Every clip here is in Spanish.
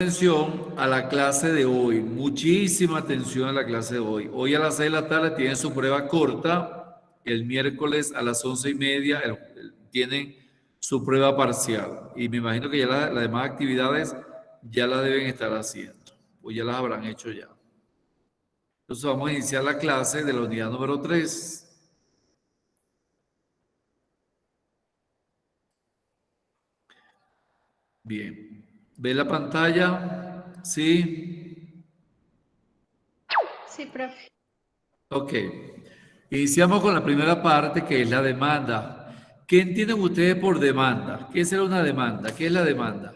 Atención a la clase de hoy, muchísima atención a la clase de hoy. Hoy a las 6 de la tarde tienen su prueba corta, el miércoles a las 11:30 tienen su prueba parcial y me imagino que ya las demás actividades ya las deben estar haciendo o ya las habrán hecho ya. Entonces vamos a iniciar la clase de la unidad número 3. Bien, ¿ve la pantalla? ¿Sí? Sí, profe. Ok. Iniciamos con la primera parte, que es la demanda. ¿Qué entienden ustedes por demanda? ¿Qué será una demanda? ¿Qué es la demanda?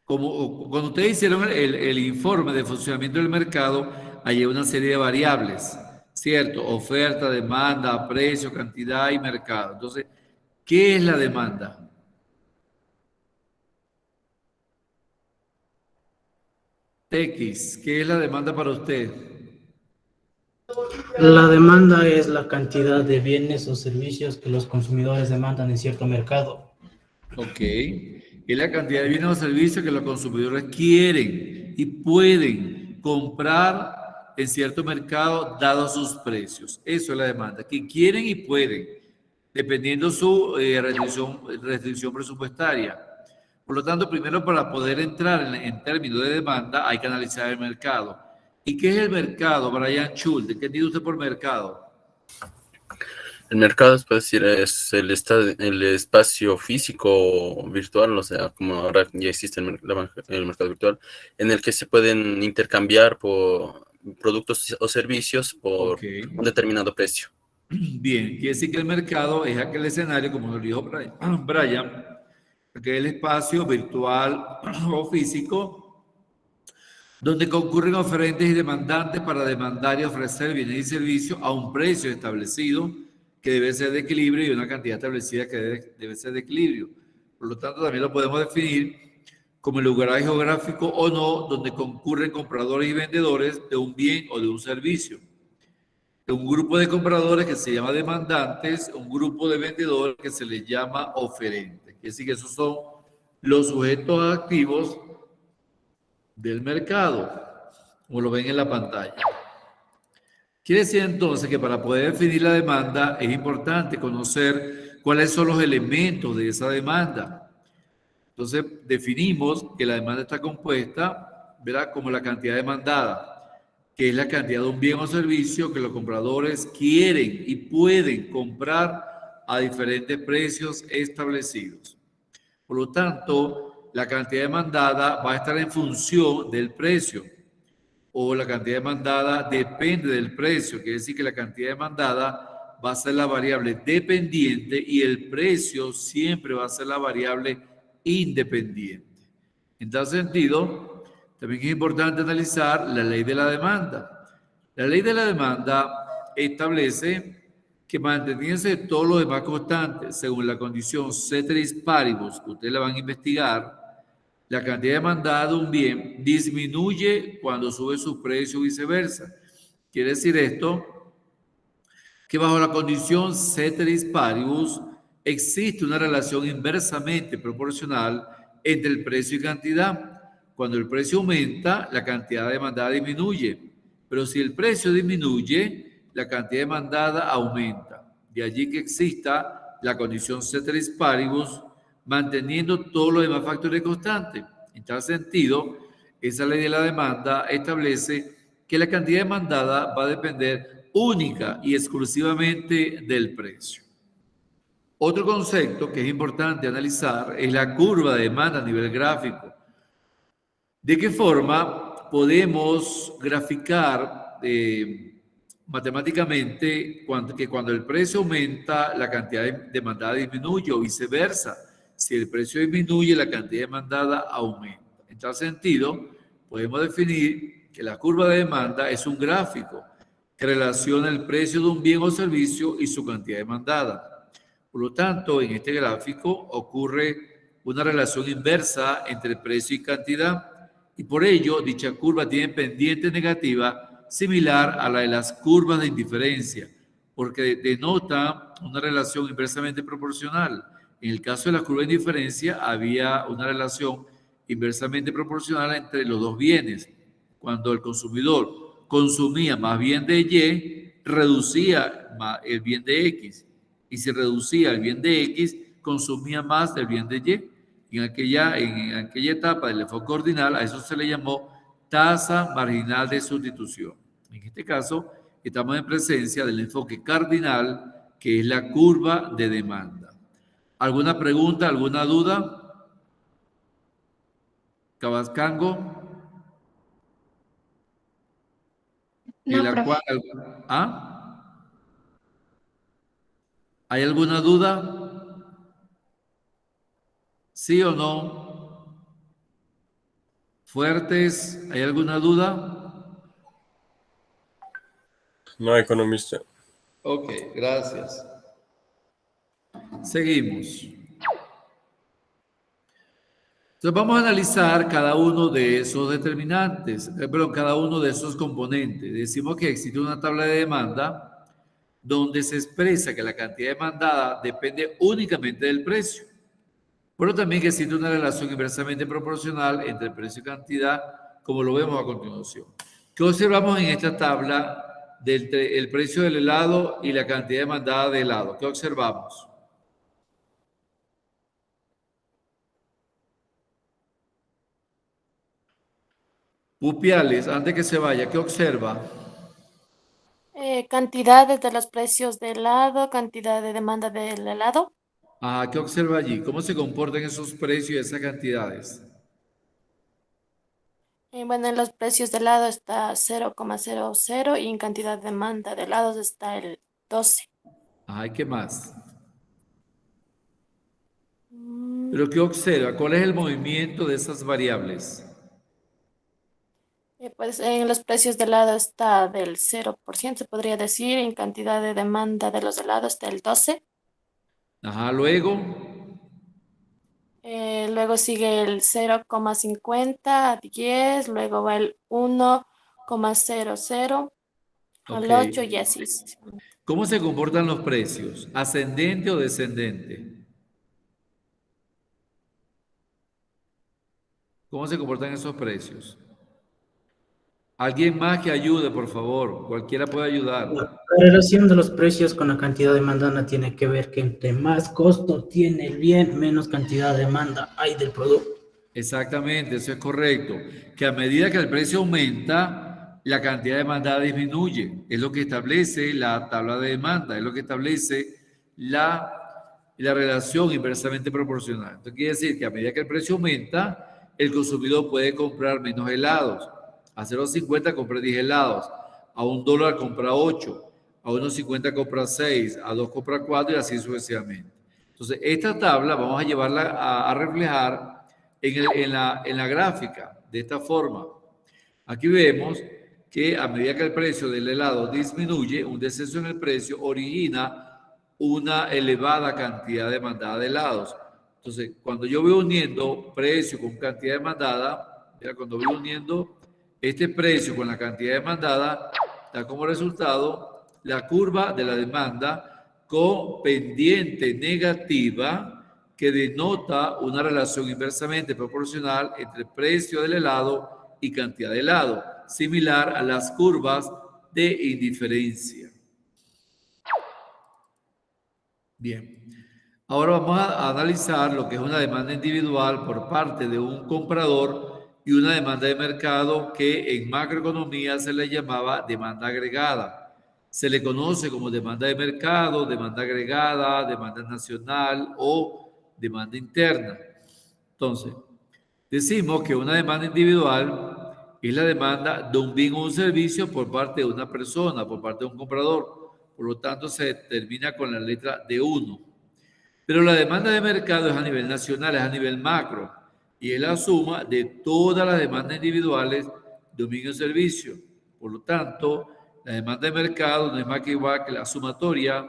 Cuando ustedes hicieron el informe de funcionamiento del mercado, hay una serie de variables, ¿cierto? Oferta, demanda, precio, cantidad y mercado. Entonces, ¿qué es la demanda? X, ¿qué es la demanda para usted? La demanda es la cantidad de bienes o servicios que los consumidores demandan en cierto mercado. Ok. Es la cantidad de bienes o servicios que los consumidores quieren y pueden comprar en cierto mercado dados sus precios. Eso es la demanda, que quieren y pueden, dependiendo su restricción presupuestaria. Por lo tanto, primero para poder entrar en términos de demanda hay que analizar el mercado. ¿Y qué es el mercado, Brian Schultz? ¿Qué entiende usted por mercado? El mercado, puede decir, es el espacio físico o virtual, o sea, como ahora ya existe el mercado virtual, en el que se pueden intercambiar por productos o servicios por un determinado precio. Bien, quiere decir que el mercado es aquel escenario, como lo dijo Brian, que es el espacio virtual o físico donde concurren oferentes y demandantes para demandar y ofrecer bienes y servicios a un precio establecido que debe ser de equilibrio y una cantidad establecida que debe ser de equilibrio. Por lo tanto, también lo podemos definir como el lugar geográfico o no donde concurren compradores y vendedores de un bien o de un servicio. Un grupo de compradores que se llama demandantes, un grupo de vendedores que se les llama oferentes. Quiere decir que esos son los sujetos activos del mercado, como lo ven en la pantalla. Quiere decir entonces que para poder definir la demanda es importante conocer cuáles son los elementos de esa demanda. Entonces definimos que la demanda está compuesta, ¿verdad?, como la cantidad demandada, que es la cantidad de un bien o servicio que los compradores quieren y pueden comprar a diferentes precios establecidos. Por lo tanto, la cantidad demandada va a estar en función del precio, o la cantidad demandada depende del precio. Quiere decir que la cantidad demandada va a ser la variable dependiente y el precio siempre va a ser la variable independiente. En tal sentido, también es importante analizar la ley de la demanda. La ley de la demanda establece que manteniéndose todos los demás constantes según la condición ceteris paribus, que ustedes la van a investigar, la cantidad demandada de un bien disminuye cuando sube su precio o viceversa. Quiere decir esto que bajo la condición ceteris paribus existe una relación inversamente proporcional entre el precio y cantidad. Cuando el precio aumenta, la cantidad demandada disminuye, pero si el precio disminuye, la cantidad demandada aumenta. De allí que exista la condición ceteris paribus, manteniendo todos los demás factores constantes. En tal sentido, esa ley de la demanda establece que la cantidad demandada va a depender única y exclusivamente del precio. Otro concepto que es importante analizar es la curva de demanda a nivel gráfico. ¿De qué forma podemos graficar matemáticamente que cuando el precio aumenta, la cantidad demandada disminuye o viceversa? Si el precio disminuye, la cantidad demandada aumenta. En tal sentido, podemos definir que la curva de demanda es un gráfico que relaciona el precio de un bien o servicio y su cantidad demandada. Por lo tanto, en este gráfico ocurre una relación inversa entre precio y cantidad, y por ello dicha curva tiene pendiente negativa similar a la de las curvas de indiferencia, porque denota una relación inversamente proporcional En el caso de la curva de indiferencia, había una relación inversamente proporcional entre los dos bienes. Cuando el consumidor consumía más bien de Y, reducía el bien de X. Y si reducía el bien de X, consumía más del bien de Y. En aquella etapa del enfoque ordinal, a eso se le llamó tasa marginal de sustitución. En este caso, estamos en presencia del enfoque cardinal, que es la curva de demanda. ¿Alguna pregunta, alguna duda? Cabascango. No, profe. ¿Ah? ¿Hay alguna duda? ¿Sí o no? ¿Fuertes? ¿Hay alguna duda? No, economista. Ok, gracias. Seguimos. Entonces vamos a analizar cada uno de esos determinantes, cada uno de esos componentes. Decimos que existe una tabla de demanda donde se expresa que la cantidad demandada depende únicamente del precio, pero también que existe una relación inversamente proporcional entre precio y cantidad, como lo vemos a continuación. ¿Qué observamos en esta tabla del precio del helado y la cantidad demandada de helado? ¿Qué observamos? Pupiales, antes que se vaya, ¿qué observa? Cantidades de los precios del helado, cantidad de demanda del helado. ¿Qué observa allí? ¿Cómo se comportan esos precios y esas cantidades? Bueno, en los precios del helado está 0,00 y en cantidad de demanda de helados está el 12. ¿Qué más? Mm, ¿Pero qué observa? ¿Cuál es el movimiento de esas variables? Pues en los precios del helado está del 0%, se podría decir. En cantidad de demanda de los helados está el 12. Luego. Luego sigue el 0,50, 10, luego va el 1,00 al Ok. 8 y así. ¿Cómo se comportan los precios? ¿Ascendente o descendente? ¿Cómo se comportan esos precios? Alguien más que ayude, por favor. Cualquiera puede ayudar. La relación de los precios con la cantidad demandada tiene que ver que entre más costo tiene el bien, menos cantidad de demanda hay del producto. Exactamente, eso es correcto. Que a medida que el precio aumenta, la cantidad demandada disminuye. Es lo que establece la tabla de demanda, es lo que establece la relación inversamente proporcional. Esto quiere decir que a medida que el precio aumenta, el consumidor puede comprar menos helados. A 0,50 compra 10 helados, a $1 compra 8, a 1,50 compra 6, a 2 compra 4 y así sucesivamente. Entonces, esta tabla vamos a llevarla a reflejar en la gráfica de esta forma. Aquí vemos que a medida que el precio del helado disminuye, un descenso en el precio origina una elevada cantidad demandada de helados. Entonces, cuando yo voy uniendo precio con cantidad demandada, cuando voy uniendo este precio con la cantidad demandada, da como resultado la curva de la demanda con pendiente negativa que denota una relación inversamente proporcional entre precio del helado y cantidad de helado, similar a las curvas de indiferencia. Bien, ahora vamos a analizar lo que es una demanda individual por parte de un comprador y una demanda de mercado que en macroeconomía se le llamaba demanda agregada. Se le conoce como demanda de mercado, demanda agregada, demanda nacional o demanda interna. Entonces, decimos que una demanda individual es la demanda de un bien o un servicio por parte de una persona, por parte de un comprador. Por lo tanto, se termina con la letra de 1. Pero la demanda de mercado es a nivel nacional, es a nivel macro, y es la suma de todas las demandas individuales de un bien o servicio. Por lo tanto, la demanda de mercado no es más que igual que la sumatoria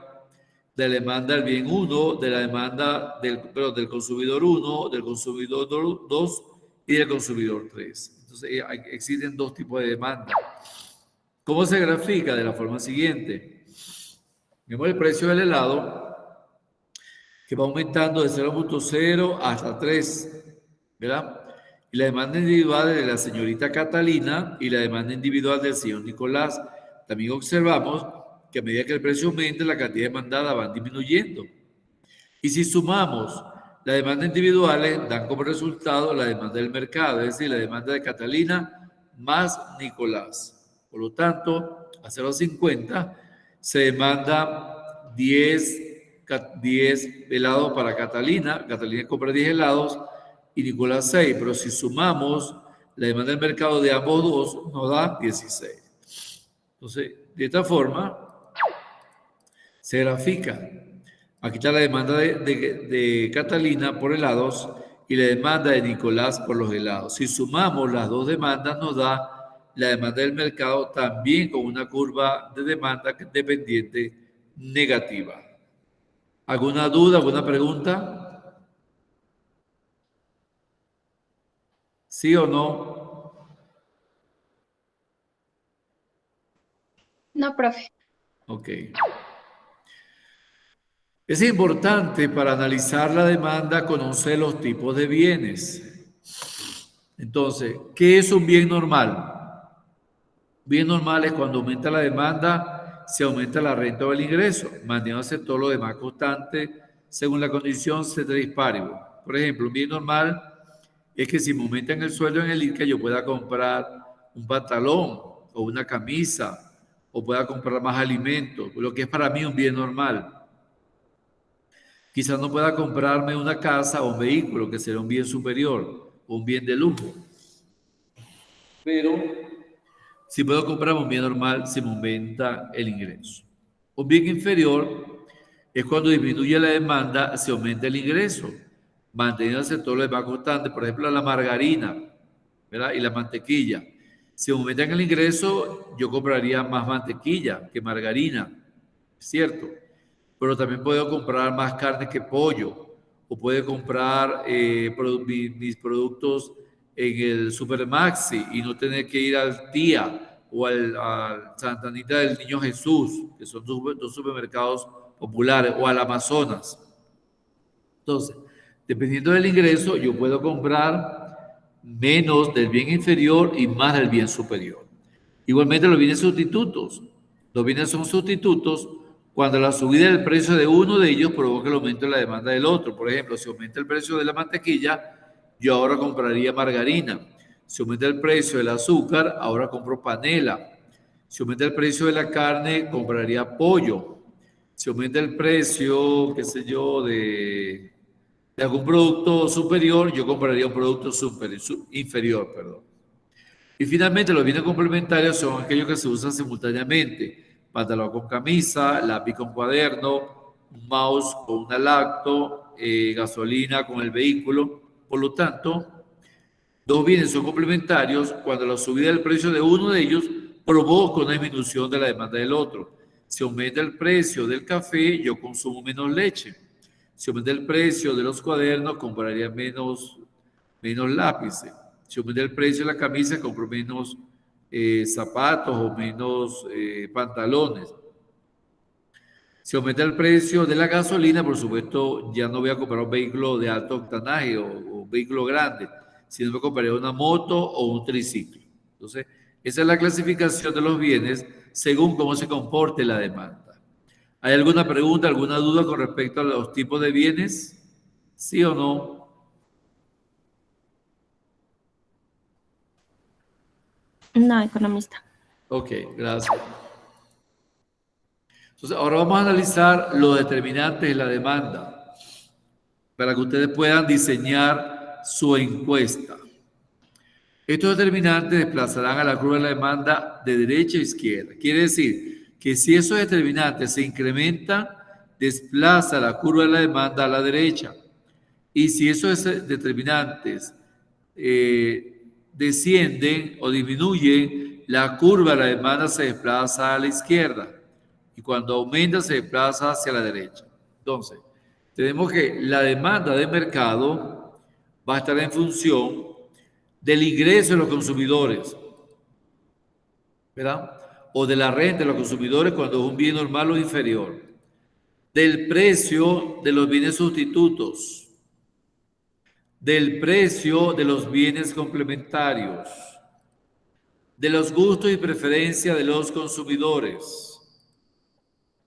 de la demanda del bien 1, de la demanda del consumidor 1, del consumidor 2 y del consumidor 3. Entonces, existen dos tipos de demanda. ¿Cómo se grafica? De la forma siguiente. Vemos el precio del helado. que va aumentando de 0.0 hasta 3, ¿verdad? Y la demanda individual de la señorita Catalina y la demanda individual del señor Nicolás. También observamos que a medida que el precio aumenta, la cantidad demandada va disminuyendo. Y si sumamos las demandas individuales, dan como resultado la demanda del mercado, es decir, la demanda de Catalina más Nicolás. Por lo tanto, a 0.50 se demanda 10 helados para Catalina. Catalina compra 10 helados y Nicolás 6. Pero si sumamos la demanda del mercado de ambos dos, nos da 16. Entonces, de esta forma, se grafica. Aquí está la demanda de Catalina por helados y la demanda de Nicolás por los helados. Si sumamos las dos demandas, nos da la demanda del mercado también con una curva de demanda dependiente negativa. ¿Alguna duda, alguna pregunta? ¿Sí o no? No, profe. Ok. Es importante para analizar la demanda conocer los tipos de bienes. Entonces, ¿qué es un bien normal? Bien normal es cuando aumenta la demanda, se aumenta la renta o el ingreso, manteniéndose todo lo demás constante según la condición ceteris paribus. Por ejemplo, un bien normal es que si me aumentan el sueldo en el IRCA, yo pueda comprar un pantalón o una camisa o pueda comprar más alimentos, lo que es para mí un bien normal. Quizás no pueda comprarme una casa o un vehículo, que será un bien superior o un bien de lujo. Pero si puedo comprar un bien normal, se me aumenta el ingreso. Un bien inferior es cuando disminuye la demanda, se aumenta el ingreso, manteniéndose todo lo demás constante. Por ejemplo, la margarina, ¿verdad? Y la mantequilla. Si aumentan el ingreso, yo compraría más mantequilla que margarina, ¿cierto? Pero también puedo comprar más carne que pollo, o puedo comprar mis productos en el Supermaxi y no tener que ir al Tía o al Santa Anita del Niño Jesús, que son dos supermercados populares, o al Amazonas. Entonces, dependiendo del ingreso, yo puedo comprar menos del bien inferior y más del bien superior. Igualmente los bienes sustitutos. Los bienes son sustitutos cuando la subida del precio de uno de ellos provoca el aumento de la demanda del otro. Por ejemplo, si aumenta el precio de la mantequilla, yo ahora compraría margarina. Si aumenta el precio del azúcar, ahora compro panela. Si aumenta el precio de la carne, compraría pollo. Si aumenta el precio, qué sé yo, de algún producto superior, yo compraría un producto inferior, perdón. Y finalmente, los bienes complementarios son aquellos que se usan simultáneamente. Pantalón con camisa, lápiz con cuaderno, un mouse con una lacto, gasolina con el vehículo. Por lo tanto, dos bienes son complementarios cuando la subida del precio de uno de ellos provoca una disminución de la demanda del otro. Si aumenta el precio del café, yo consumo menos leche. Si aumenta el precio de los cuadernos, compraría menos lápices. Si aumenta el precio de la camisa, compro menos zapatos o menos pantalones. Si aumenta el precio de la gasolina, por supuesto, ya no voy a comprar un vehículo de alto octanaje o un vehículo grande, sino me compraría una moto o un triciclo. Entonces, esa es la clasificación de los bienes según cómo se comporte la demanda. ¿Hay alguna pregunta, alguna duda con respecto a los tipos de bienes? ¿Sí o no? No, economista. Ok, gracias. Entonces, ahora vamos a analizar los determinantes de la demanda para que ustedes puedan diseñar su encuesta. Estos determinantes desplazarán a la curva de la demanda de derecha a izquierda. Quiere decir que si esos determinantes se incrementan, desplaza la curva de la demanda a la derecha. Y si esos determinantes descienden o disminuyen, la curva de la demanda se desplaza a la izquierda. Y cuando aumenta, se desplaza hacia la derecha. Entonces, tenemos que la demanda de mercado va a estar en función del ingreso de los consumidores, ¿verdad? O de la renta de los consumidores cuando es un bien normal o inferior. del precio de los bienes sustitutos, del precio de los bienes complementarios, de los gustos y preferencias de los consumidores,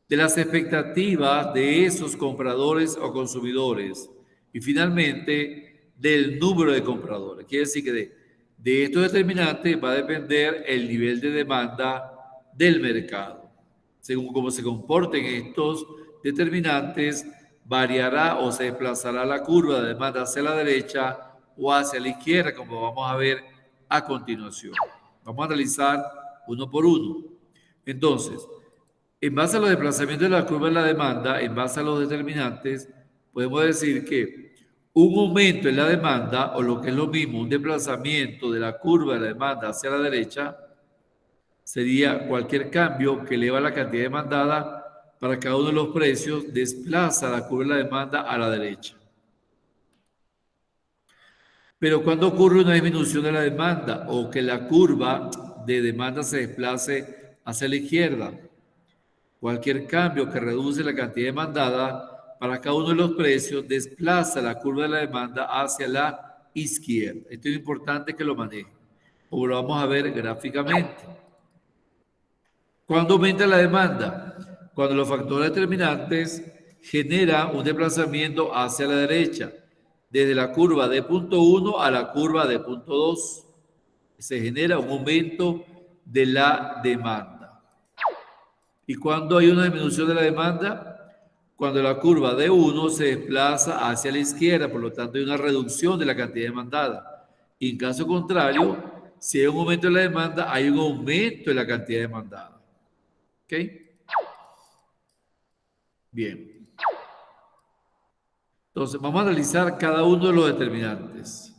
de las expectativas de esos compradores o consumidores y finalmente del número de compradores. Quiere decir que de estos determinantes va a depender el nivel de demanda del mercado. Según cómo se comporten estos determinantes, variará o se desplazará la curva de demanda hacia la derecha o hacia la izquierda, como vamos a ver a continuación. Vamos a analizar uno por uno. Entonces, en base a los desplazamientos de la curva de la demanda, en base a los determinantes, podemos decir que un aumento en la demanda, o lo que es lo mismo, un desplazamiento de la curva de la demanda hacia la derecha, sería cualquier cambio que eleva la cantidad demandada para cada uno de los precios, desplaza la curva de la demanda a la derecha. Pero cuando ocurre una disminución de la demanda o que la curva de demanda se desplace hacia la izquierda, cualquier cambio que reduce la cantidad demandada para cada uno de los precios desplaza la curva de la demanda hacia la izquierda. Esto es importante que lo manejen, como lo vamos a ver gráficamente. ¿Cuándo aumenta la demanda? Cuando los factores determinantes generan un desplazamiento hacia la derecha, desde la curva de punto 1 a la curva de punto 2. Se genera un aumento de la demanda. ¿Y cuándo hay una disminución de la demanda? Cuando la curva de 1 se desplaza hacia la izquierda, por lo tanto hay una reducción de la cantidad demandada. Y en caso contrario, si hay un aumento de la demanda, hay un aumento de la cantidad demandada. ¿Ok? Bien. Entonces, vamos a analizar cada uno de los determinantes.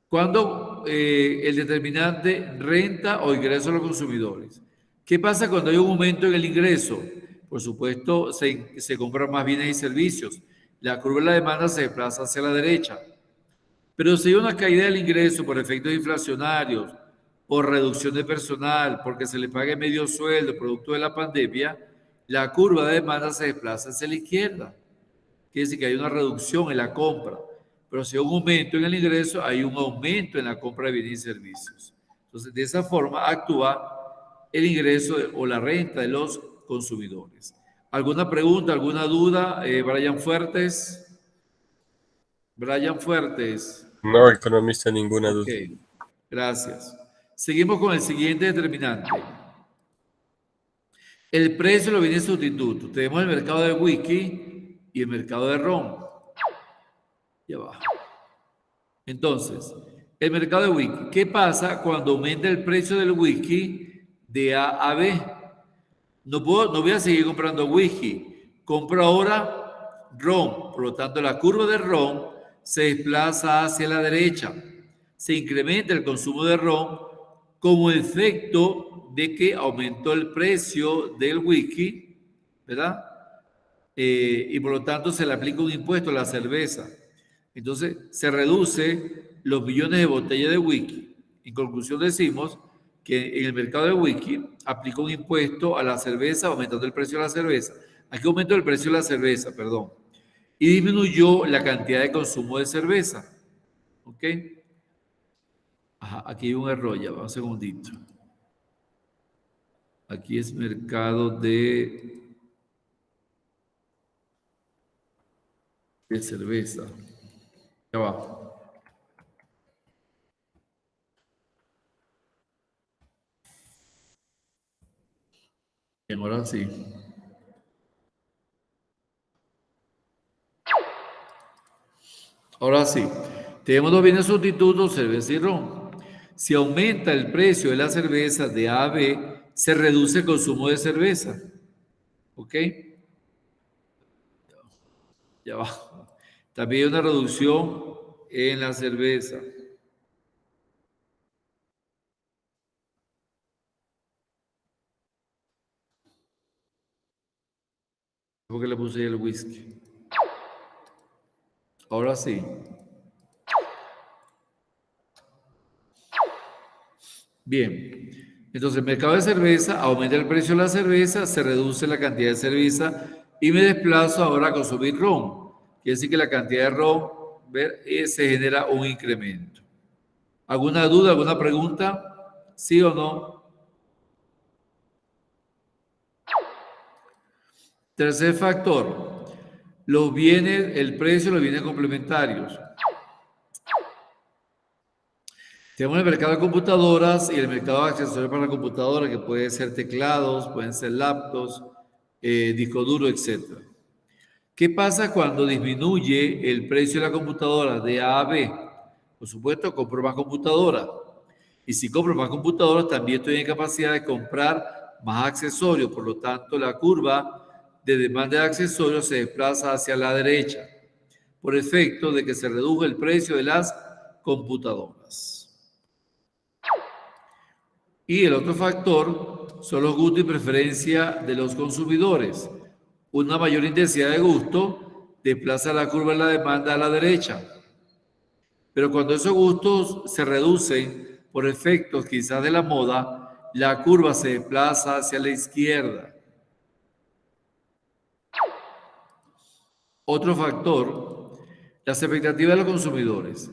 Cuando el determinante renta o ingreso a los consumidores. ¿Qué pasa cuando hay un aumento en el ingreso? Por supuesto, se compran más bienes y servicios. La curva de la demanda se desplaza hacia la derecha. Pero si hay una caída del ingreso por efectos inflacionarios, por reducción de personal, porque se le pague medio sueldo producto de la pandemia, la curva de demanda se desplaza hacia la izquierda. Quiere decir que hay una reducción en la compra. Pero si hay un aumento en el ingreso, hay un aumento en la compra de bienes y servicios. Entonces, de esa forma actúa el ingreso o la renta de los consumidores. ¿Alguna pregunta, alguna duda? Brian Fuertes. Brian Fuertes. No, economista, ninguna duda. Ok, gracias. Seguimos con el siguiente determinante. El precio de los bienes sustitutos. Tenemos el mercado de whisky y el mercado de ron. Ya va. Entonces, el mercado de whisky. ¿Qué pasa cuando aumenta el precio del whisky de A a B? No voy a seguir comprando whisky. Compro ahora ron. Por lo tanto, la curva de ron se desplaza hacia la derecha. Se incrementa el consumo de ron como efecto de que aumentó el precio del whisky, ¿verdad? Y por lo tanto se le aplica un impuesto a la cerveza. Entonces se reduce los millones de botellas de whisky. En conclusión decimos que en el mercado de whisky aplicó un impuesto a la cerveza, aumentando el precio de la cerveza. Aquí aumentó el precio de la cerveza, perdón. Y disminuyó la cantidad de consumo de cerveza. ¿Ok? Ajá, aquí hay un error, ya va un segundito. Aquí es mercado de cerveza. Ya va. Bien, ahora sí. Ahora sí. Tenemos dos bienes sustitutos, cerveza y ron. Si aumenta el precio de la cerveza de A a B, se reduce el consumo de cerveza. ¿Ok? Ya va. También hay una reducción en la cerveza. Porque le puse ahí el whisky. Ahora sí. Bien. Entonces, el mercado de cerveza aumenta el precio de la cerveza, se reduce la cantidad de cerveza y me desplazo ahora a consumir ron. Quiere decir que la cantidad de ron se genera un incremento. ¿Alguna duda, alguna pregunta? ¿Sí o no? Tercer factor, los bienes, el precio de los bienes complementarios. Tenemos el mercado de computadoras y el mercado de accesorios para la computadora, que pueden ser teclados, pueden ser laptops, disco duro, etc. ¿Qué pasa cuando disminuye el precio de la computadora de A a B? Por supuesto, compro más computadora. Y si compro más computadoras, también estoy en capacidad de comprar más accesorios. Por lo tanto, la curva de demanda de accesorios se desplaza hacia la derecha, por efecto de que se redujo el precio de las computadoras. Y el otro factor son los gustos y preferencias de los consumidores. Una mayor intensidad de gusto desplaza la curva de la demanda a la derecha. Pero cuando esos gustos se reducen por efectos quizás de la moda, la curva se desplaza hacia la izquierda. Otro factor, las expectativas de los consumidores.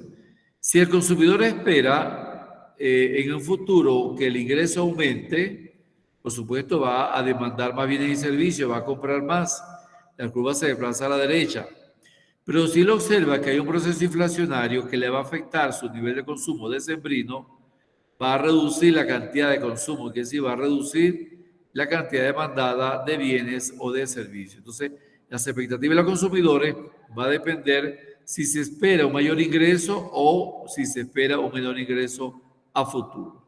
Si el consumidor espera en un futuro que el ingreso aumente, por supuesto va a demandar más bienes y servicios, va a comprar más. La curva se desplaza a la derecha. Pero si él observa que hay un proceso inflacionario que le va a afectar su nivel de consumo decembrino, va a reducir la cantidad de consumo, que es decir, va a reducir la cantidad demandada de bienes o de servicios. Entonces, las expectativas de los consumidores va a depender si se espera un mayor ingreso o si se espera un menor ingreso a futuro.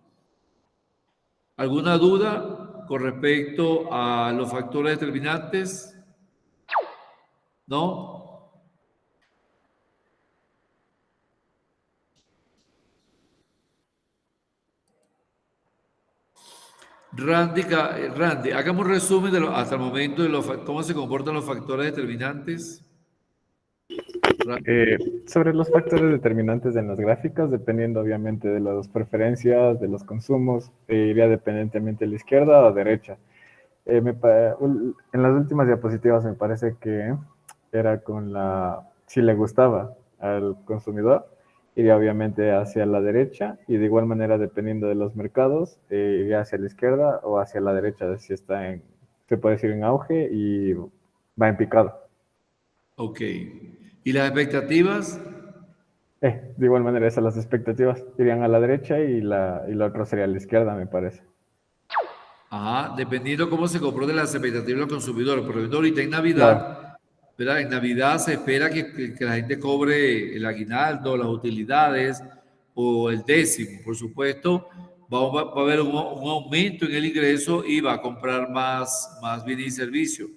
¿Alguna duda con respecto a los factores determinantes? ¿No? Randy, hagamos un resumen hasta el momento de cómo se comportan los factores determinantes. Sobre los factores determinantes en las gráficas, dependiendo obviamente de las preferencias, de los consumos, iría dependientemente de la izquierda o derecha. En las últimas diapositivas me parece que era si le gustaba al consumidor, iría obviamente hacia la derecha, y de igual manera, dependiendo de los mercados, iría hacia la izquierda o hacia la derecha, si está se puede decir, en auge y va en picado. Ok. ¿Y las expectativas? De igual manera, esas las expectativas irían a la derecha y la otra sería a la izquierda, me parece. Ajá, dependiendo cómo se comporten las expectativas de los consumidores. Por ejemplo, ahorita en Navidad, ¿verdad? En Navidad se espera que la gente cobre el aguinaldo, las utilidades o el décimo. Por supuesto, va a haber un aumento en el ingreso y va a comprar más bienes y servicios.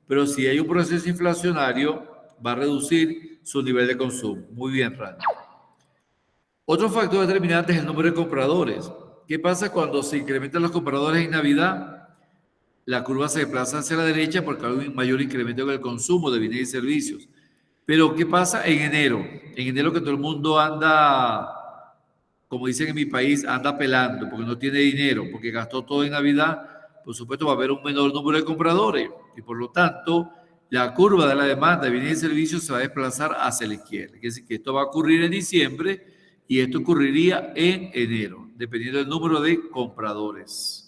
Pero si hay un proceso inflacionario, va a reducir su nivel de consumo. Muy bien, Randy. Otro factor determinante es el número de compradores. ¿Qué pasa cuando se incrementan los compradores en Navidad? La curva se desplaza hacia la derecha porque hay un mayor incremento en el consumo de bienes y servicios. Pero ¿qué pasa en enero? En enero, que todo el mundo anda, como dicen en mi país, anda pelando porque no tiene dinero, porque gastó todo en Navidad. Por supuesto, va a haber un menor número de compradores y por lo tanto la curva de la demanda de bienes y servicios se va a desplazar hacia la izquierda. Quiere decir que esto va a ocurrir en diciembre y esto ocurriría en enero, dependiendo del número de compradores.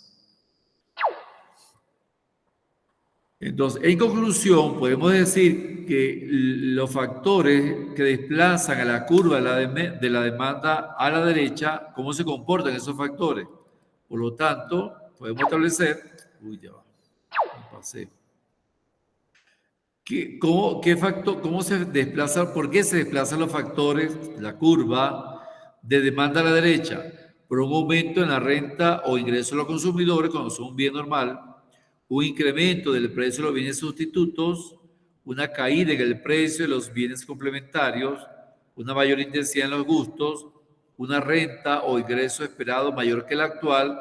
Entonces, en conclusión, podemos decir que los factores que desplazan a la curva de la demanda a la derecha, ¿cómo se comportan esos factores? Por lo tanto, podemos establecer... Uy, ya va. Me pasé. ¿Cómo se desplaza? ¿Por qué se desplazan los factores, la curva de demanda a la derecha? Por un aumento en la renta o ingreso de los consumidores cuando son un bien normal, un incremento del precio de los bienes sustitutos, una caída en el precio de los bienes complementarios, una mayor intensidad en los gustos, una renta o ingreso esperado mayor que el actual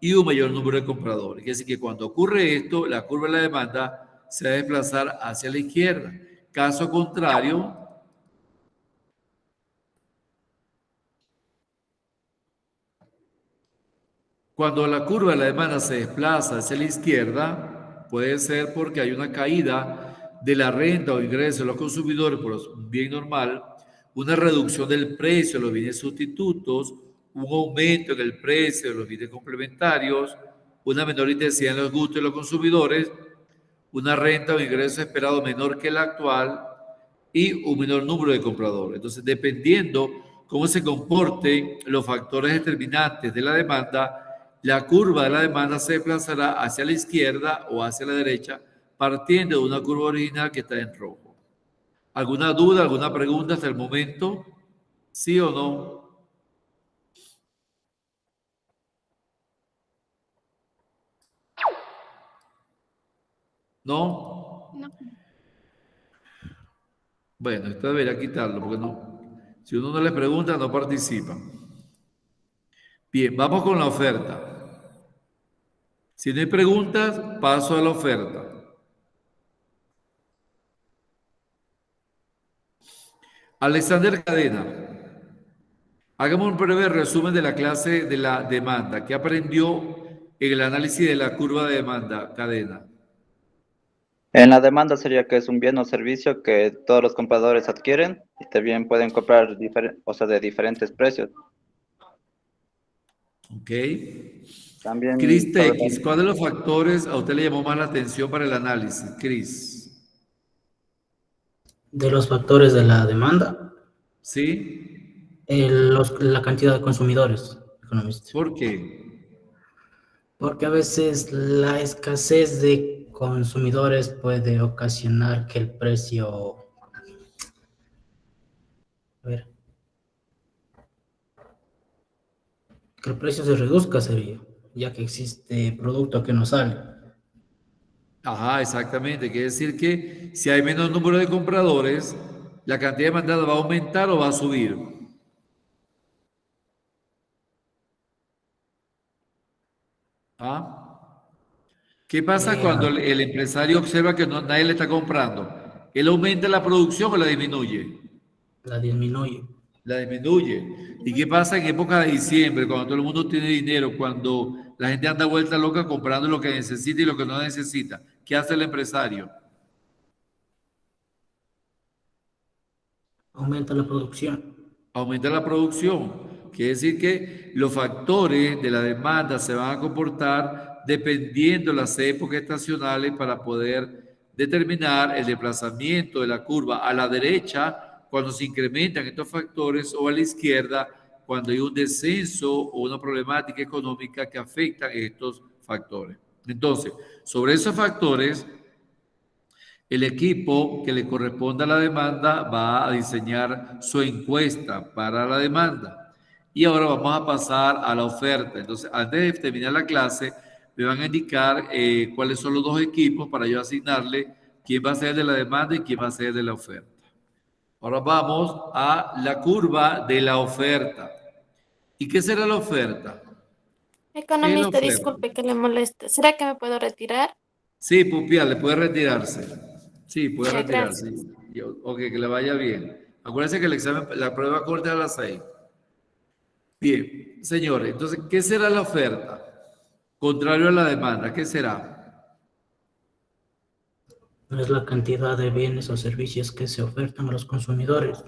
y un mayor número de compradores. Quiere decir que cuando ocurre esto, la curva de la demanda se va a desplazar hacia la izquierda. Caso contrario, cuando la curva de la demanda se desplaza hacia la izquierda, puede ser porque hay una caída de la renta o ingreso de los consumidores por un bien normal, una reducción del precio de los bienes sustitutos, un aumento en el precio de los bienes complementarios, una menor intensidad en los gustos de los consumidores, una renta o ingreso esperado menor que el actual y un menor número de compradores. Entonces, dependiendo cómo se comporten los factores determinantes de la demanda, la curva de la demanda se desplazará hacia la izquierda o hacia la derecha, partiendo de una curva original que está en rojo. ¿Alguna duda, alguna pregunta hasta el momento? ¿Sí o no? ¿No? No. Bueno, esto debería quitarlo, porque no. Si uno no le pregunta, no participa. Bien, vamos con la oferta. Si no hay preguntas, paso a la oferta. Alexander Cadena, hagamos un breve resumen de la clase de la demanda. ¿Qué aprendió en el análisis de la curva de demanda, Cadena? En la demanda sería que es un bien o servicio que todos los compradores adquieren y también pueden comprar de diferentes precios. Ok. También Cris TX, ¿cuál de los factores a usted le llamó más la atención para el análisis, Cris? De los factores de la demanda, ¿Sí? la cantidad de consumidores, economista. ¿Por qué? Porque a veces la escasez de consumidores puede ocasionar que el precio... A ver. Que el precio se reduzca, sería, ya que existe producto que no sale. Ajá, exactamente. Quiere decir que si hay menos número de compradores, la cantidad demandada va a aumentar o va a subir. ¿Ah? ¿Qué pasa cuando el empresario observa que nadie le está comprando? ¿Él aumenta la producción o la disminuye? La disminuye. La disminuye. ¿Y qué pasa en época de diciembre, cuando todo el mundo tiene dinero, cuando la gente anda vuelta loca comprando lo que necesita y lo que no necesita? ¿Qué hace el empresario? Aumenta la producción. Aumenta la producción. Quiere decir que los factores de la demanda se van a comportar dependiendo de las épocas estacionales para poder determinar el desplazamiento de la curva a la derecha cuando se incrementan estos factores o a la izquierda cuando hay un descenso o una problemática económica que afecta estos factores. Entonces, sobre esos factores, el equipo que le corresponda a la demanda va a diseñar su encuesta para la demanda. Y ahora vamos a pasar a la oferta. Entonces, antes de terminar la clase, me van a indicar cuáles son los dos equipos para yo asignarle quién va a ser el de la demanda y quién va a ser el de la oferta. Ahora vamos a la curva de la oferta. ¿Y qué será la oferta? Economista, disculpe que le moleste. ¿Será que me puedo retirar? Sí, Pupial, puede retirarse. Sí, puede Ya, retirarse. gracias. Ok, que le vaya bien. Acuérdense que el examen, la prueba corta es a las 6. Bien, señores, entonces, ¿qué será la oferta? Contrario a la demanda, ¿qué será? Es la cantidad de bienes o servicios que se ofertan a los consumidores.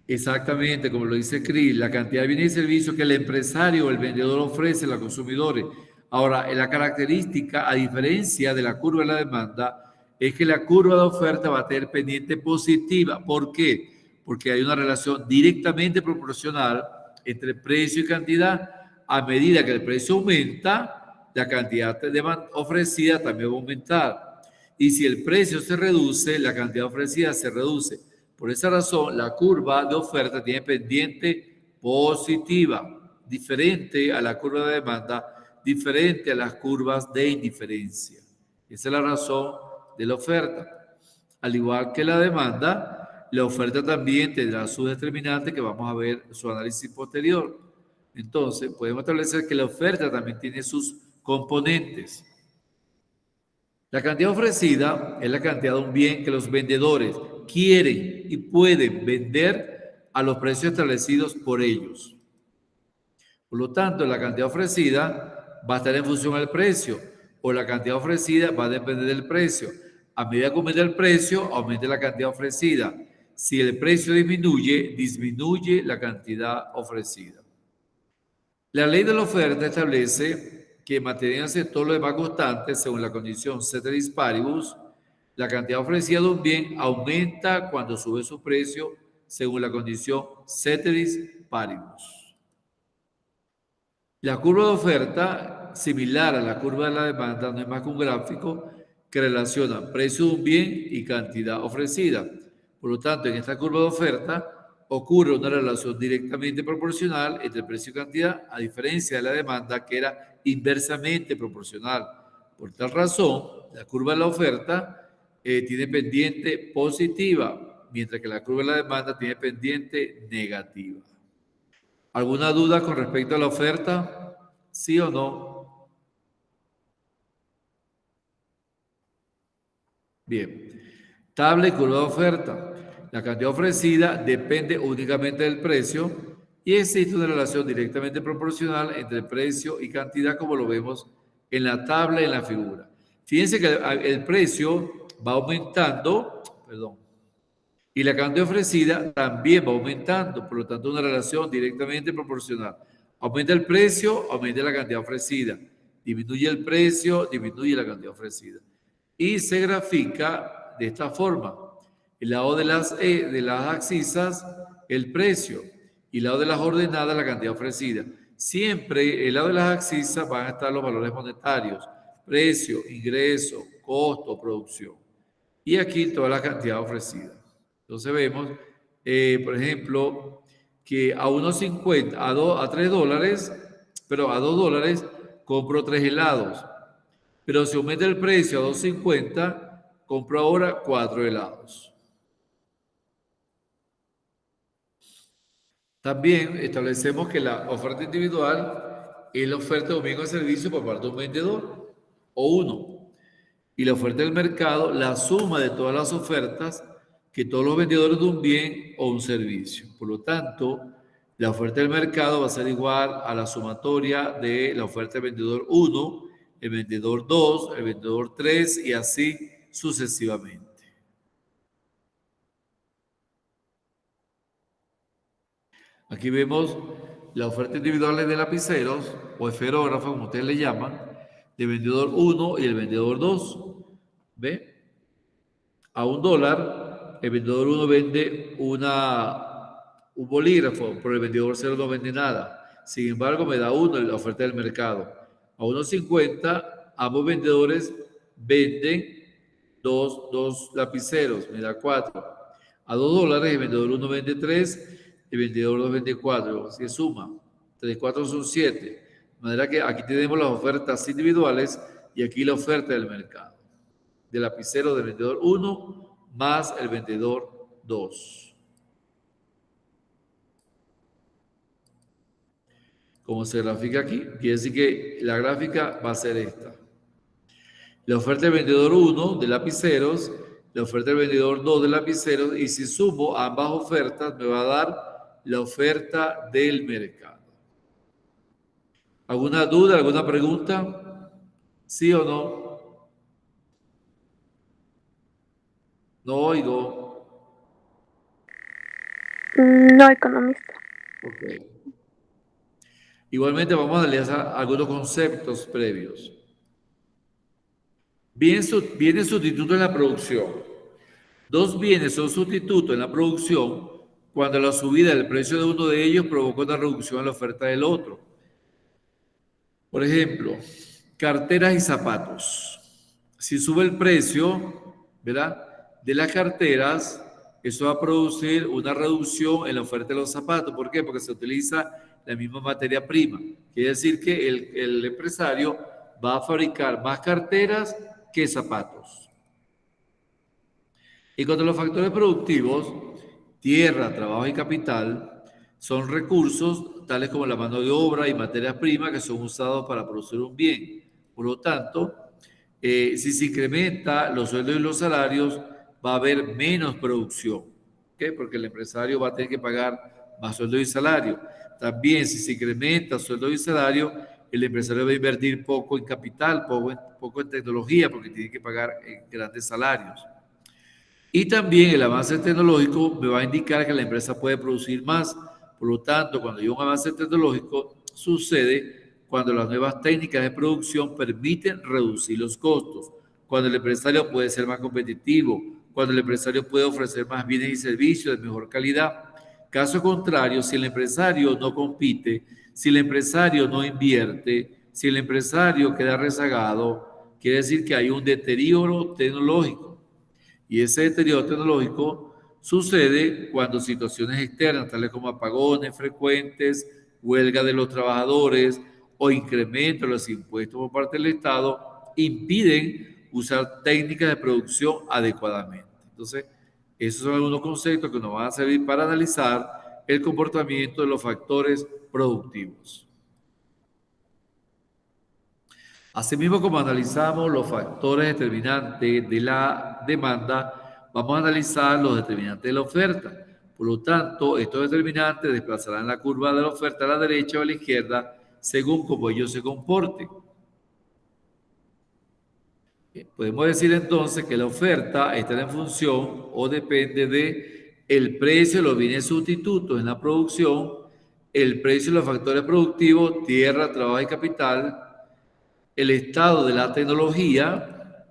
Exactamente, como lo dice Cris, la cantidad de bienes y servicios que el empresario o el vendedor ofrece a los consumidores. Ahora, la característica, a diferencia de la curva de la demanda, es que la curva de oferta va a tener pendiente positiva. ¿Por qué? Porque hay una relación directamente proporcional entre precio y cantidad. A medida que el precio aumenta, la cantidad ofrecida también va a aumentar. Y si el precio se reduce, la cantidad ofrecida se reduce. Por esa razón, la curva de oferta tiene pendiente positiva, diferente a la curva de demanda, diferente a las curvas de indiferencia. Esa es la razón de la oferta. Al igual que la demanda, la oferta también tendrá sus determinantes que vamos a ver en su análisis posterior. Entonces, podemos establecer que la oferta también tiene sus componentes. La cantidad ofrecida es la cantidad de un bien que los vendedores quieren y pueden vender a los precios establecidos por ellos. Por lo tanto, la cantidad ofrecida va a estar en función del precio o la cantidad ofrecida va a depender del precio. A medida que aumenta el precio, aumenta la cantidad ofrecida. Si el precio disminuye, disminuye la cantidad ofrecida. La ley de la oferta establece que manteniéndose todo lo demás constante según la condición ceteris paribus, la cantidad ofrecida de un bien aumenta cuando sube su precio según la condición ceteris paribus. La curva de oferta, similar a la curva de la demanda, no es más que un gráfico que relaciona precio de un bien y cantidad ofrecida. Por lo tanto, en esta curva de oferta ocurre una relación directamente proporcional entre precio y cantidad, a diferencia de la demanda que era inversamente proporcional. Por tal razón, la curva de la oferta tiene pendiente positiva, mientras que la curva de la demanda tiene pendiente negativa. ¿Alguna duda con respecto a la oferta? ¿Sí o no? Bien. Tabla y curva de oferta. La cantidad ofrecida depende únicamente del precio y existe una relación directamente proporcional entre el precio y cantidad, como lo vemos en la tabla y en la figura. Fíjense que el precio va aumentando, y la cantidad ofrecida también va aumentando, por lo tanto una relación directamente proporcional. Aumenta el precio, aumenta la cantidad ofrecida. Disminuye el precio, disminuye la cantidad ofrecida. Y se grafica de esta forma. El lado de las abscisas, el precio, y el lado de las ordenadas, la cantidad ofrecida. Siempre el lado de las abscisas van a estar los valores monetarios, precio, ingreso, costo, producción. Y aquí toda la cantidad ofrecida. Entonces vemos, por ejemplo, que a 1.50, a 3 dólares, pero a 2 dólares, compro 3 helados. Pero si aumenta el precio a 2.50, compro ahora 4 helados. También establecemos que la oferta individual es la oferta de un bien o servicio por parte de un vendedor o uno. Y la oferta del mercado, la suma de todas las ofertas que todos los vendedores de un bien o un servicio. Por lo tanto, la oferta del mercado va a ser igual a la sumatoria de la oferta del vendedor 1, el vendedor 2, el vendedor 3 y así sucesivamente. Aquí vemos la oferta individual de lapiceros o esferógrafos, como ustedes le llaman, del vendedor 1 y el vendedor 2. ¿Ve? A $1, el vendedor 1 vende un bolígrafo, pero el vendedor 0 no vende nada. Sin embargo, me da 1 en la oferta del mercado. A 1.50, ambos vendedores venden dos lapiceros, me da 4. A $2, el vendedor 1 vende 3, el vendedor 2 vende 4. Así es suma. 3 y 4 son 7. De manera que aquí tenemos las ofertas individuales y aquí la oferta del mercado. Del lapicero del vendedor 1 más el vendedor 2. Como se grafica aquí, quiere decir que la gráfica va a ser esta. La oferta del vendedor 1 de lapiceros, la oferta del vendedor 2 de lapiceros, y si sumo ambas ofertas me va a dar la oferta del mercado. ¿Alguna duda, alguna pregunta? ¿Sí o no? No oigo. No, economista. Ok. Igualmente vamos a analizar algunos conceptos previos. Viene sustituto en la producción. Dos bienes son sustitutos en la producción cuando la subida del precio de uno de ellos provoca una reducción en la oferta del otro. Por ejemplo, carteras y zapatos. Si sube el precio, ¿verdad?, de las carteras, eso va a producir una reducción en la oferta de los zapatos. ¿Por qué? Porque se utiliza la misma materia prima. Quiere decir que el empresario va a fabricar más carteras que zapatos. Y cuando los factores productivos, tierra, trabajo y capital, son recursos tales como la mano de obra y materias primas que son usados para producir un bien. Por lo tanto, si se incrementa los sueldos y los salarios, va a haber menos producción. ¿Okay? Porque el empresario va a tener que pagar más sueldo y salario. También, si se incrementa sueldo y salario, el empresario va a invertir poco en capital, poco en tecnología, porque tiene que pagar grandes salarios. Y también el avance tecnológico me va a indicar que la empresa puede producir más. Por lo tanto, cuando hay un avance tecnológico, sucede cuando las nuevas técnicas de producción permiten reducir los costos, cuando el empresario puede ser más competitivo, cuando el empresario puede ofrecer más bienes y servicios de mejor calidad. Caso contrario, si el empresario no compite, si el empresario no invierte, si el empresario queda rezagado, quiere decir que hay un deterioro tecnológico. Y ese deterioro tecnológico sucede cuando situaciones externas, tales como apagones frecuentes, huelga de los trabajadores o incremento de los impuestos por parte del Estado, impiden usar técnicas de producción adecuadamente. Entonces, esos son algunos conceptos que nos van a servir para analizar el comportamiento de los factores productivos. Asimismo, como analizamos los factores determinantes de la demanda, vamos a analizar los determinantes de la oferta. Por lo tanto, estos determinantes desplazarán la curva de la oferta a la derecha o a la izquierda según cómo ellos se comporten. Podemos decir entonces que la oferta está en función o depende de el precio de los bienes sustitutos en la producción, el precio de los factores productivos, tierra, trabajo y capital, el estado de la tecnología,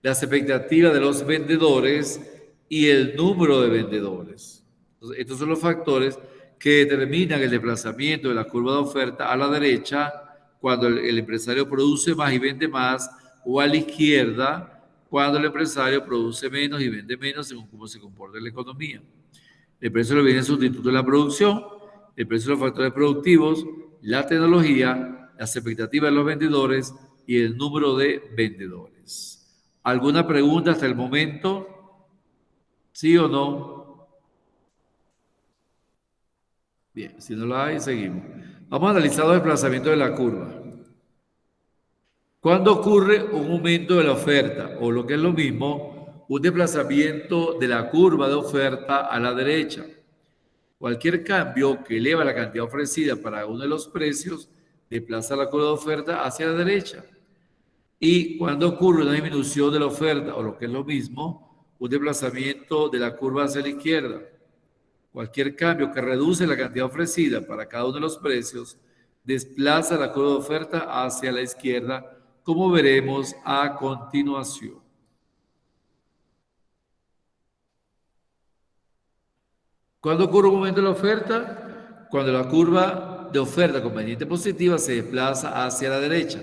las expectativas de los vendedores y el número de vendedores. Entonces, estos son los factores que determinan el desplazamiento de la curva de oferta a la derecha cuando el empresario produce más y vende más, o a la izquierda cuando el empresario produce menos y vende menos según cómo se comporta la economía. El precio de los bienes sustitutos en la producción, el precio de los factores productivos, la tecnología, las expectativas de los vendedores y el número de vendedores. ¿Alguna pregunta hasta el momento? ¿Sí o no? Bien, si no la hay, seguimos. Vamos a analizar los desplazamientos de la curva. ¿Cuándo ocurre un aumento de la oferta? O lo que es lo mismo, un desplazamiento de la curva de oferta a la derecha. Cualquier cambio que eleva la cantidad ofrecida para uno de los precios desplaza la curva de oferta hacia la derecha. Y cuando ocurre una disminución de la oferta, o lo que es lo mismo, un desplazamiento de la curva hacia la izquierda. Cualquier cambio que reduce la cantidad ofrecida para cada uno de los precios desplaza la curva de oferta hacia la izquierda, como veremos a continuación. ¿Cuándo ocurre un aumento de la oferta? Cuando la curva de oferta con pendiente positiva se desplaza hacia la derecha,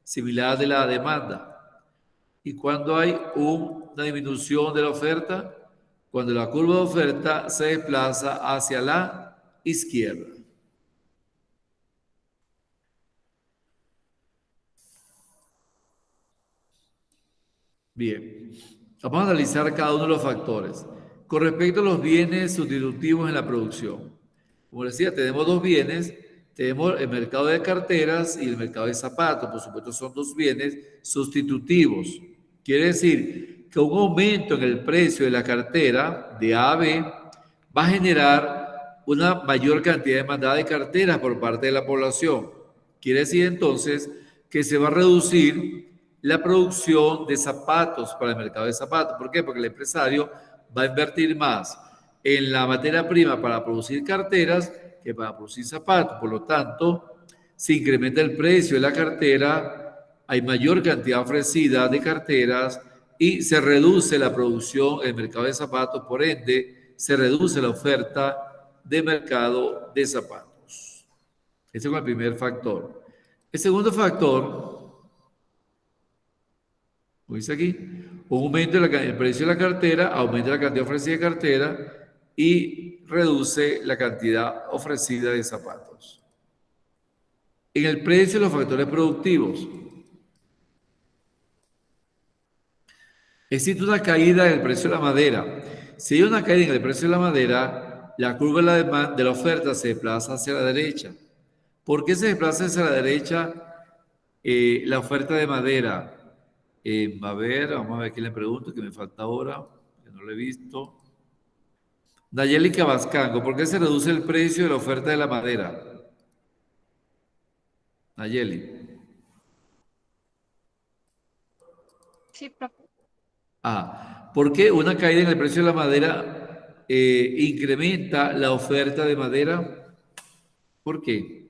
similar de la demanda. ¿Y cuando hay una disminución de la oferta? Cuando la curva de oferta se desplaza hacia la izquierda. Bien, vamos a analizar cada uno de los factores. Con respecto a los bienes sustitutivos en la producción, como decía, tenemos dos bienes, tenemos el mercado de carteras y el mercado de zapatos. Por supuesto, son dos bienes sustitutivos. Quiere decir que un aumento en el precio de la cartera de A a B va a generar una mayor cantidad de demanda de carteras por parte de la población. Quiere decir entonces que se va a reducir la producción de zapatos para el mercado de zapatos. ¿Por qué? Porque el empresario va a invertir más en la materia prima para producir carteras que para producir zapatos. Por lo tanto, se incrementa el precio de la cartera, hay mayor cantidad ofrecida de carteras y se reduce la producción en el mercado de zapatos, por ende, se reduce la oferta de mercado de zapatos. Ese es el primer factor. El segundo factor, como dice aquí, un aumento del precio de la cartera, aumenta la cantidad ofrecida de cartera y reduce la cantidad ofrecida de zapatos. En el precio de los factores productivos, existe una caída en el precio de la madera. Si hay una caída en el precio de la madera, la curva de la oferta se desplaza hacia la derecha. ¿Por qué se desplaza hacia la derecha la oferta de madera? A ver, vamos a ver quién le pregunto, que me falta ahora, que no lo he visto. Nayeli Cabascango, ¿por qué se reduce el precio de la oferta de la madera? Nayeli. Sí, profe. ¿Por qué una caída en el precio de la madera incrementa la oferta de madera? ¿Por qué?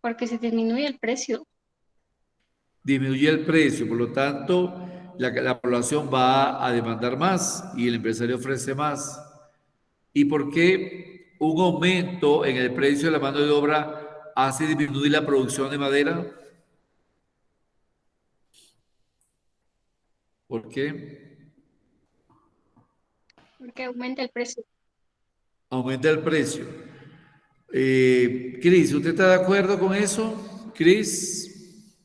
Porque se disminuye el precio. Disminuye el precio, por lo tanto, la población va a demandar más y el empresario ofrece más. ¿Y por qué un aumento en el precio de la mano de obra hace disminuir la producción de madera? ¿Por qué? Porque aumenta el precio. Aumenta el precio. Cris, ¿usted está de acuerdo con eso? Cris,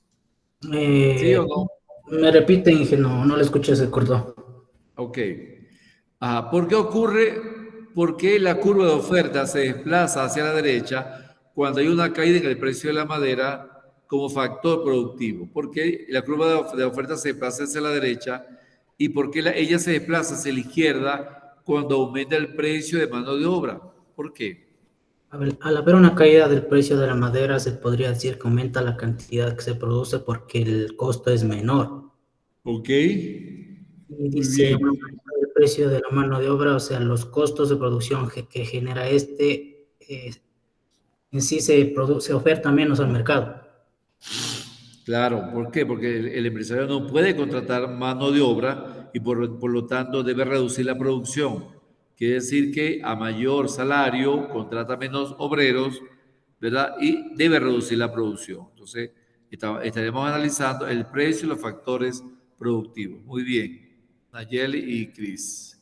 ¿sí o Eh, no? Me repite, Inge, no le escuché, se cortó. Ok. ¿Por qué ocurre? ¿Por qué la curva de oferta se desplaza hacia la derecha cuando hay una caída en el precio de la madera como factor productivo? ¿Por qué la curva de oferta se desplaza hacia la derecha y por qué ella se desplaza hacia la izquierda cuando aumenta el precio de mano de obra? ¿Por qué? A ver, al haber una caída del precio de la madera, se podría decir que aumenta la cantidad que se produce porque el costo es menor. Ok, Y muy dice, bien. un aumento del precio de la mano de obra, o sea, los costos de producción que genera en sí se oferta menos al mercado. Claro, ¿por qué? Porque el empresario no puede contratar mano de obra y por lo tanto debe reducir la producción. Quiere decir que a mayor salario contrata menos obreros, ¿verdad? Y debe reducir la producción. Entonces, estaremos analizando el precio y los factores productivos. Muy bien, Nayeli y Cris.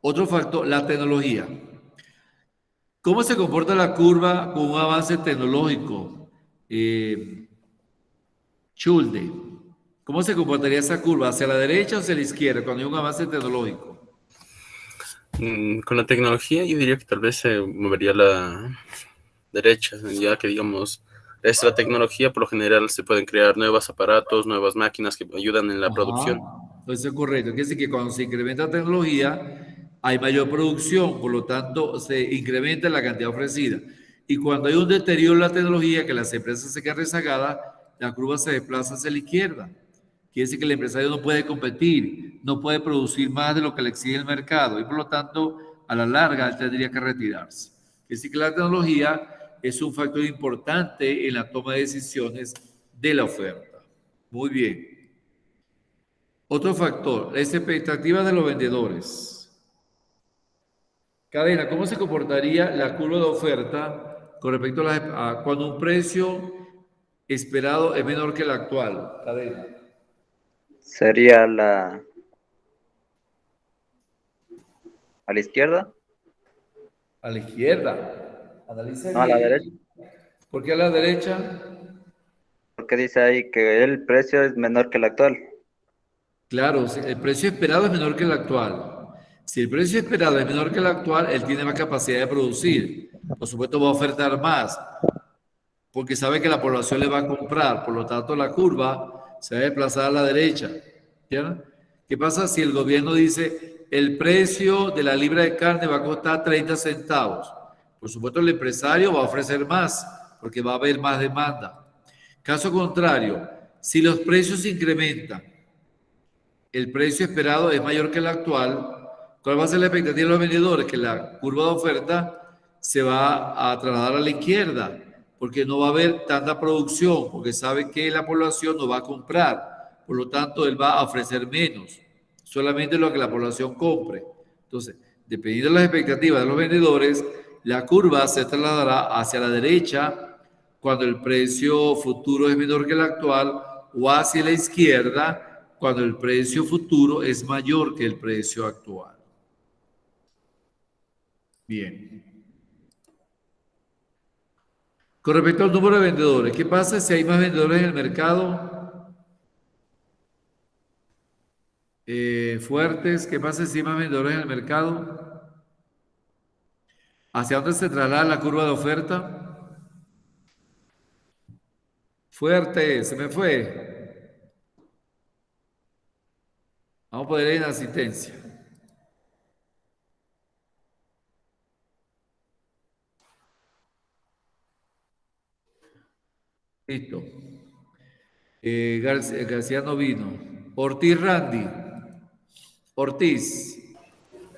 Otro factor, la tecnología. ¿Cómo se comporta la curva con un avance tecnológico? Eh, Schulde. ¿Cómo se comportaría esa curva? ¿Hacia la derecha o hacia la izquierda cuando hay un avance tecnológico? Con la tecnología yo diría que tal vez se movería a la derecha, ya que digamos, es la tecnología, por lo general se pueden crear nuevos aparatos, nuevas máquinas que ayudan en la producción. Ajá, eso es correcto. Quiere decir que cuando se incrementa la tecnología, hay mayor producción, por lo tanto, se incrementa la cantidad ofrecida. Y cuando hay un deterioro en la tecnología, que las empresas se quedan rezagadas, la curva se desplaza hacia la izquierda. Quiere decir que el empresario no puede competir, no puede producir más de lo que le exige el mercado y por lo tanto, a la larga, él tendría que retirarse. Quiere decir que la tecnología es un factor importante en la toma de decisiones de la oferta. Muy bien. Otro factor, las expectativas de los vendedores. Cadena, ¿cómo se comportaría la curva de oferta con respecto a cuando un precio esperado es menor que el actual? Cadena. Sería a la izquierda, A la izquierda. Analice no a la bien. derecha, ¿Por qué a la derecha? porque dice ahí que el precio es menor que el actual. Claro, si el precio esperado es menor que el actual. Si el precio esperado es menor que el actual, él tiene más capacidad de producir. Por supuesto, va a ofertar más, porque sabe que la población le va a comprar. Por lo tanto, la curva se va a desplazar a la derecha. ¿Ya? ¿Qué pasa si el gobierno dice el precio de la libra de carne va a costar 30 centavos? Por supuesto, el empresario va a ofrecer más, porque va a haber más demanda. Caso contrario, si los precios se incrementan, el precio esperado es mayor que el actual, ¿cuál va a ser la expectativa de los vendedores? Que la curva de oferta se va a trasladar a la izquierda, porque no va a haber tanta producción, porque sabe que la población no va a comprar, por lo tanto él va a ofrecer menos, solamente lo que la población compre. Entonces, dependiendo de las expectativas de los vendedores, la curva se trasladará hacia la derecha cuando el precio futuro es menor que el actual o hacia la izquierda cuando el precio futuro es mayor que el precio actual. Bien. Con respecto al número de vendedores, ¿qué pasa si hay más vendedores en el mercado? Fuertes, ¿qué pasa si hay más vendedores en el mercado? ¿Hacia dónde se traslada la curva de oferta? Fuerte, se me fue. Vamos a poner en asistencia. Listo. García no vino. Ortiz Randy. Ortiz.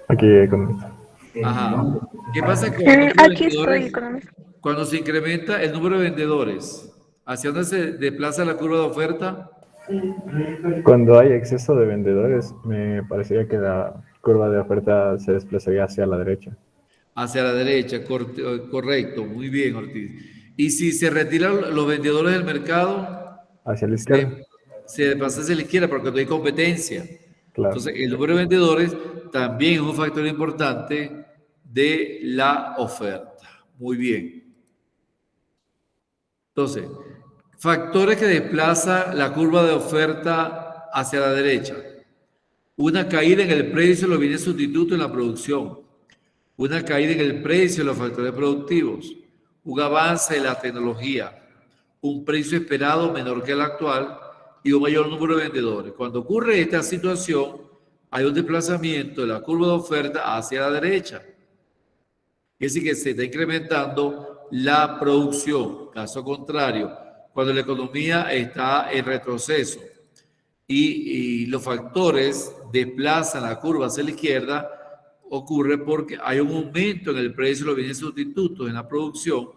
Aquí, economista. Ajá. ¿Qué pasa con el número de Aquí estoy, vendedores? economista. Cuando se incrementa el número de vendedores, ¿hacia dónde se desplaza la curva de oferta? Cuando hay exceso de vendedores, me parecería que la curva de oferta se desplazaría hacia la derecha. Hacia la derecha, correcto, muy bien, Ortiz. Y si se retiran los vendedores del mercado, Hacia la izquierda, se desplaza hacia la izquierda porque no hay competencia. claro. Entonces, el número de vendedores también es un factor importante de la oferta. Muy bien. Entonces, factores que desplazan la curva de oferta hacia la derecha. Una caída en el precio de los bienes sustitutos en la producción. Una caída en el precio de los factores productivos. Un avance de la tecnología. Un precio esperado menor que el actual y un mayor número de vendedores. Cuando ocurre esta situación, hay un desplazamiento de la curva de oferta hacia la derecha. Es decir, que se está incrementando la producción. Caso contrario, cuando la economía está en retroceso y los factores desplazan la curva hacia la izquierda, ocurre porque hay un aumento en el precio de los bienes sustitutos en la producción,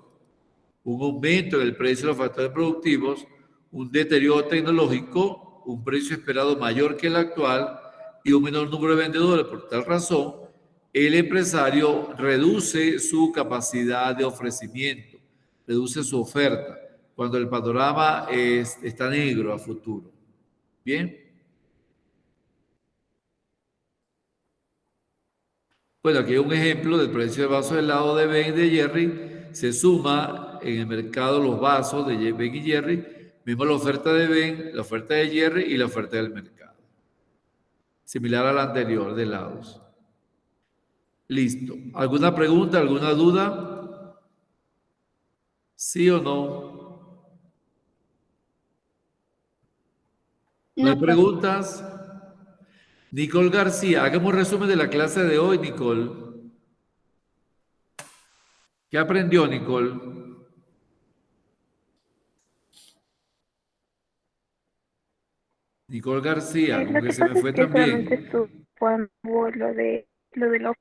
un aumento en el precio de los factores productivos, un deterioro tecnológico, un precio esperado mayor que el actual y un menor número de vendedores. Por tal razón, el empresario reduce su capacidad de ofrecimiento, reduce su oferta, cuando el panorama está negro a futuro. ¿Bien? Bueno, aquí hay un ejemplo del precio de vaso de helado de Ben y de Jerry. Se suma en el mercado los vasos de Ben y Jerry. Vemos la oferta de Ben, la oferta de Jerry y la oferta del mercado. Similar a la anterior de helados. Listo. ¿Alguna pregunta, alguna duda? ¿Sí o no? ¿No hay preguntas? Nicole García, hagamos un resumen de la clase de hoy, Nicole. ¿Qué aprendió, Nicole? Nicole García, como Lo que que se me pasa fue es que solamente también. estuvo cuando lo de la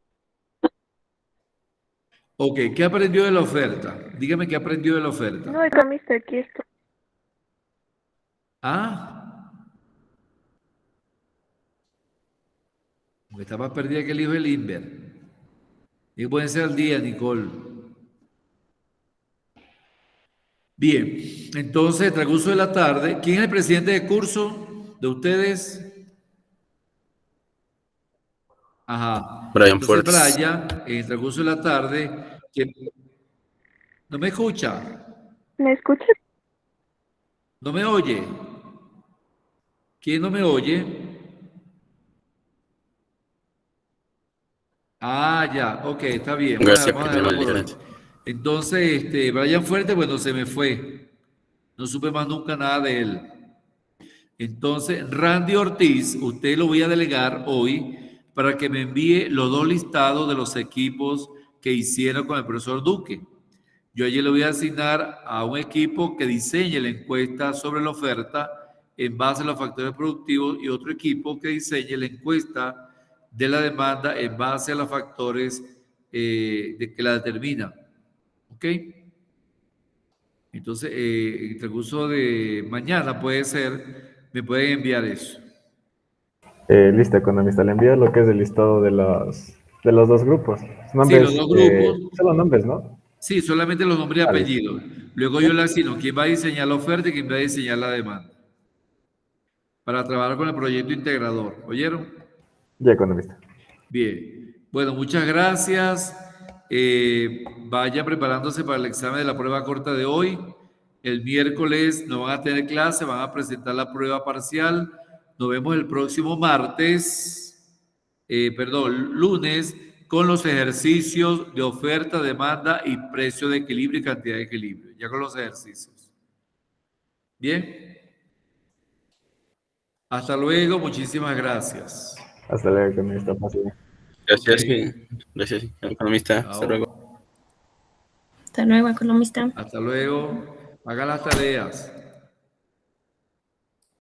Ok, ¿qué aprendió de la oferta? Dígame qué aprendió de la oferta. No, economista, aquí estoy. Ah, porque está más perdida que el hijo de Limber. Y pueden ser al día, Nicole. Bien, entonces, transcurso de la tarde. ¿Quién es el presidente de curso de ustedes? Ajá. Brian Entonces, Fuertes. Brian, en el transcurso de la tarde, ¿no me escucha? ¿Me escuchas? ¿No me oye? ¿Quién no me oye? Ah, ya, ok, está bien. García, Vamos a porque dejarlo tiene por mal hoy. Entonces, Brian Fuerte, bueno, se me fue. No supe más nunca nada de él. Entonces, Randy Ortiz, usted lo voy a delegar hoy para que me envíe los dos listados de los equipos que hicieron con el profesor Duque. Yo allí le voy a asignar a un equipo que diseñe la encuesta sobre la oferta en base a los factores productivos y otro equipo que diseñe la encuesta de la demanda en base a los factores que la determinan. ¿Ok? Entonces, en el transcurso de mañana puede ser, me pueden enviar eso. Listo, economista. Le envío lo que es el listado de los dos grupos. Sí, los dos grupos. Solo nombres, ¿no? Sí, solamente los nombres y Vale. apellidos. Luego yo le asigno quién va a diseñar la oferta y quién va a diseñar la demanda. Para trabajar con el proyecto integrador. ¿Oyeron? Ya, economista. Bien. Bueno, muchas gracias. Vaya preparándose para el examen de la prueba corta de hoy. El miércoles no van a tener clase, van a presentar la prueba parcial. Nos vemos el próximo lunes, con los ejercicios de oferta, demanda y precio de equilibrio y cantidad de equilibrio. Ya con los ejercicios. Bien. Hasta luego, muchísimas gracias. Hasta luego, economista. Pase bien. Gracias. Ok. Gracias, economista. Hasta Chao. luego. Hasta luego, economista. Hasta luego. Haga las tareas.